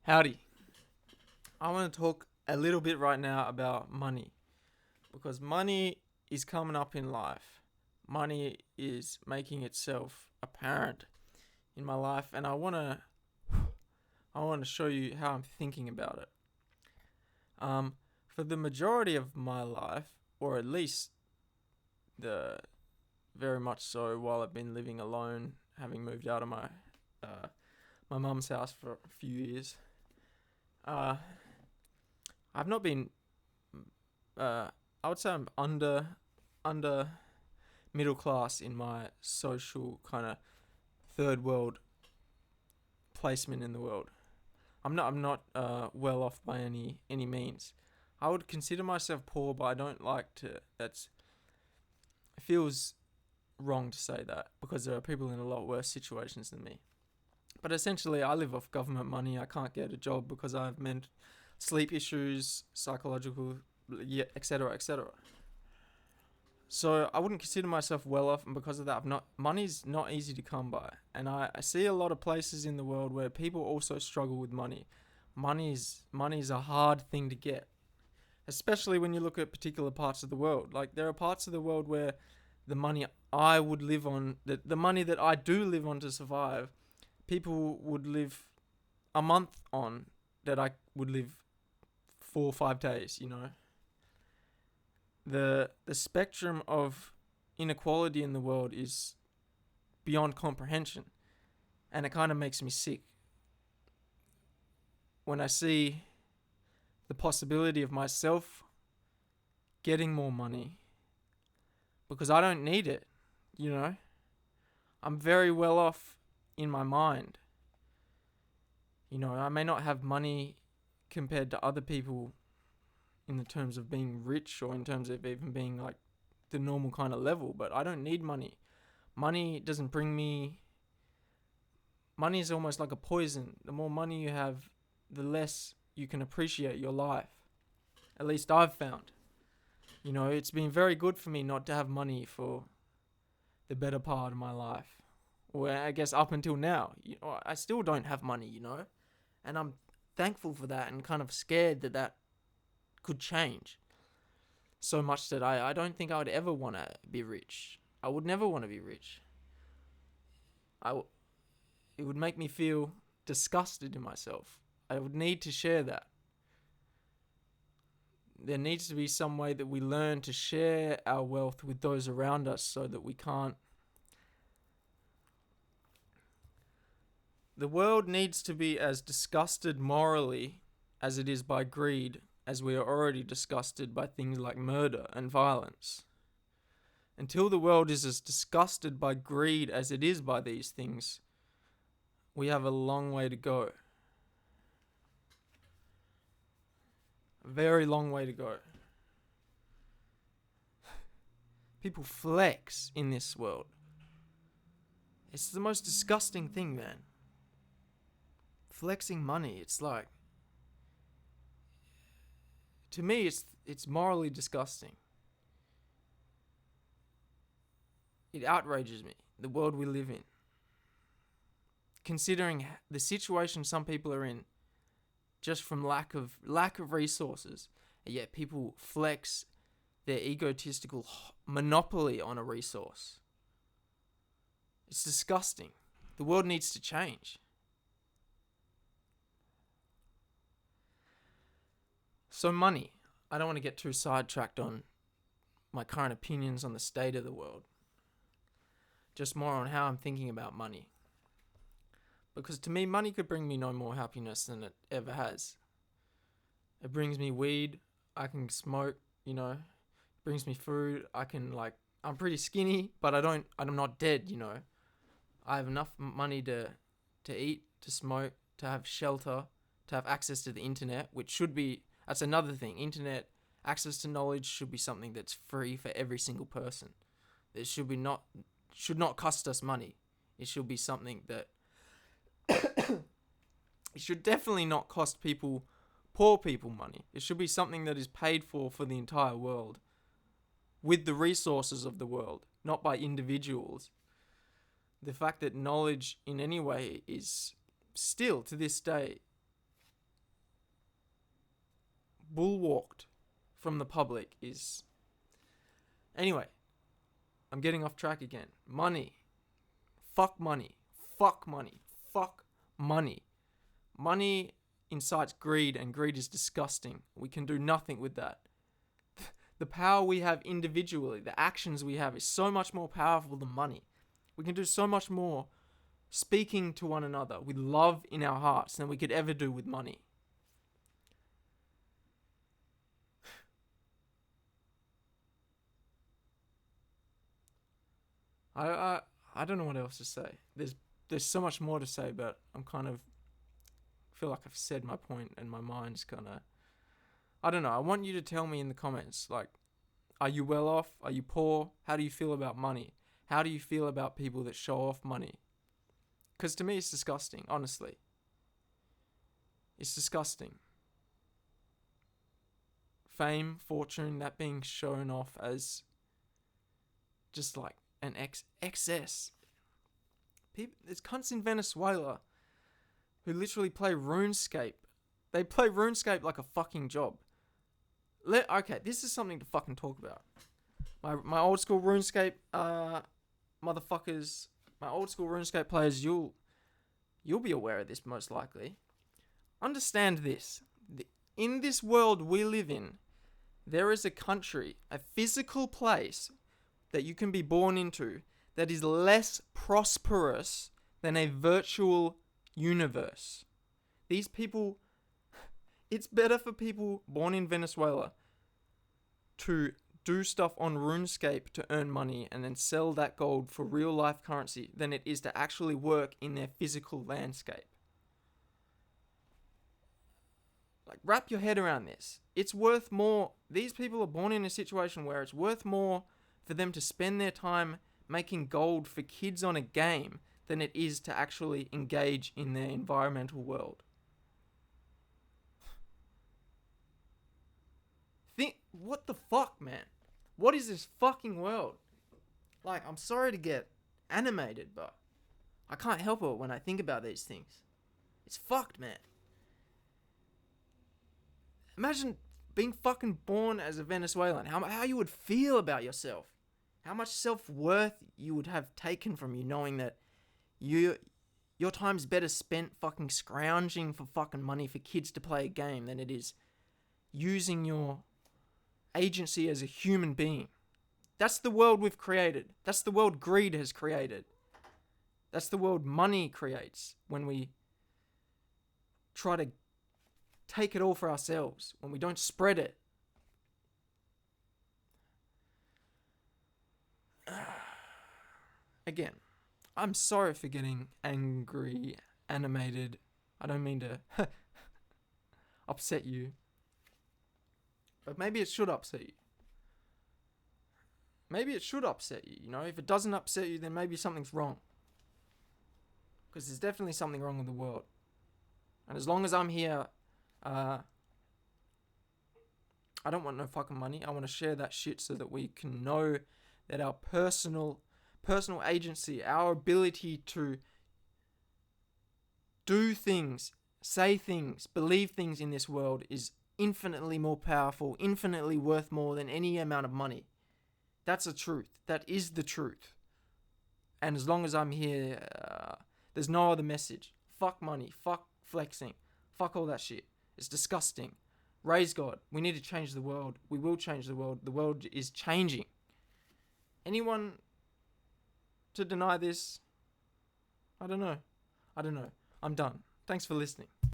Howdy. I want to talk a little bit right now about money because money is coming up in life. Money is making itself apparent in my life, and I want to show you how I'm thinking about it. For the majority of my life, or at least the very much so while I've been living alone, having moved out of my mum's house for a few years. Uh, I've not been. I would say I'm under middle class in my social kind of third world placement in the world. I'm not well off by any means. I would consider myself poor, but I don't like to. It feels wrong to say that because there are people in a lot worse situations than me. But essentially, I live off government money. I can't get a job because I have sleep issues, psychological, yeah, etc., etc. So I wouldn't consider myself well off, and because of that, money's not easy to come by. And I see a lot of places in the world where people also struggle with money. Money's a hard thing to get, especially when you look at particular parts of the world. Like there are parts of the world where the money I would live on, the money that I do live on to survive, people would live a month on that I would live 4 or 5 days. The spectrum of inequality in the world is beyond comprehension, and it kind of makes me sick when I see the possibility of myself getting more money because I don't need it. you know I'm very well off in my mind. I may not have money compared to other people in the terms of being rich or in terms of even being like the normal kind of level, but I don't need money. Money doesn't bring me. Money is almost like a poison. The more money you have, the less you can appreciate your life. At least I've found. It's been very good for me not to have money for the better part of my life. Or I guess up until now. I still don't have money. And I'm thankful for that and kind of scared that could change. So much that I don't think I would ever want to be rich. I would never want to be rich. It would make me feel disgusted in myself. I would need to share that. There needs to be some way that we learn to share our wealth with those around us so that we can't. The world needs to be as disgusted morally as it is by greed, as we are already disgusted by things like murder and violence. Until the world is as disgusted by greed as it is by these things, we have a long way to go. A very long way to go. People flex in this world. It's the most disgusting thing, man. Flexing money, it's like, to me, it's morally disgusting. It outrages me, the world we live in. Considering the situation some people are in, just from lack of resources, and yet people flex their egotistical monopoly on a resource. It's disgusting. The world needs to change. So money. I don't want to get too sidetracked on my current opinions on the state of the world. Just more on how I'm thinking about money. Because to me, money could bring me no more happiness than it ever has. It brings me weed. I can smoke, It brings me food. I'm pretty skinny, but I'm not dead, I have enough money to eat, to smoke, to have shelter, to have access to the internet, which should be, that's another thing. Internet, access to knowledge should be something that's free for every single person. It should not cost us money. It should be something that it should definitely not cost poor people money. It should be something that is paid for the entire world with the resources of the world, not by individuals. The fact that knowledge in any way is still to this day bulwarked from the public is... Anyway, I'm getting off track again. Money. Fuck money. Fuck money. Fuck money. Money incites greed, and greed is disgusting. We can do nothing with that. The power we have individually, the actions we have, is so much more powerful than money. We can do so much more speaking to one another with love in our hearts than we could ever do with money. I don't know what else to say. There's so much more to say, but I'm kind of feel like I've said my point, and my mind's kind of... I don't know. I want you to tell me in the comments, like, are you well off? Are you poor? How do you feel about money? How do you feel about people that show off money? Because to me, it's disgusting, honestly. It's disgusting. Fame, fortune, that being shown off as just like an excess. There's cunts in Venezuela who literally play RuneScape. They play RuneScape like a fucking job. Okay, this is something to fucking talk about. My old school RuneScape motherfuckers, my old school RuneScape players, you'll be aware of this most likely. Understand this. In this world we live in, there is a country, a physical place that you can be born into that is less prosperous than a virtual universe. These people... It's better for people born in Venezuela to do stuff on RuneScape to earn money and then sell that gold for real life currency than it is to actually work in their physical landscape. Like, wrap your head around this. It's worth more. These people are born in a situation where it's worth more for them to spend their time making gold for kids on a game than it is to actually engage in their environmental world. What the fuck, man? What is this fucking world? Like, I'm sorry to get animated, but I can't help it when I think about these things. It's fucked, man. Imagine being fucking born as a Venezuelan. How you would feel about yourself. How much self-worth you would have taken from you knowing that your time's better spent fucking scrounging for fucking money for kids to play a game than it is using your agency as a human being. That's the world we've created. That's the world greed has created. That's the world money creates when we try to take it all for ourselves, when we don't spread it. Again, I'm sorry for getting angry, animated. I don't mean to upset you. But maybe it should upset you. Maybe it should upset you, you know? If it doesn't upset you, then maybe something's wrong. Because there's definitely something wrong with the world. And as long as I'm here, I don't want no fucking money. I want to share that shit so that we can know that our personal agency, our ability to do things, say things, believe things in this world is infinitely more powerful, infinitely worth more than any amount of money. That's the truth. That is the truth. And as long as I'm here, there's no other message. Fuck money. Fuck flexing. Fuck all that shit. It's disgusting. Razegod. We need to change the world. We will change the world. The world is changing. Anyone to deny this? I don't know. I'm done. Thanks for listening.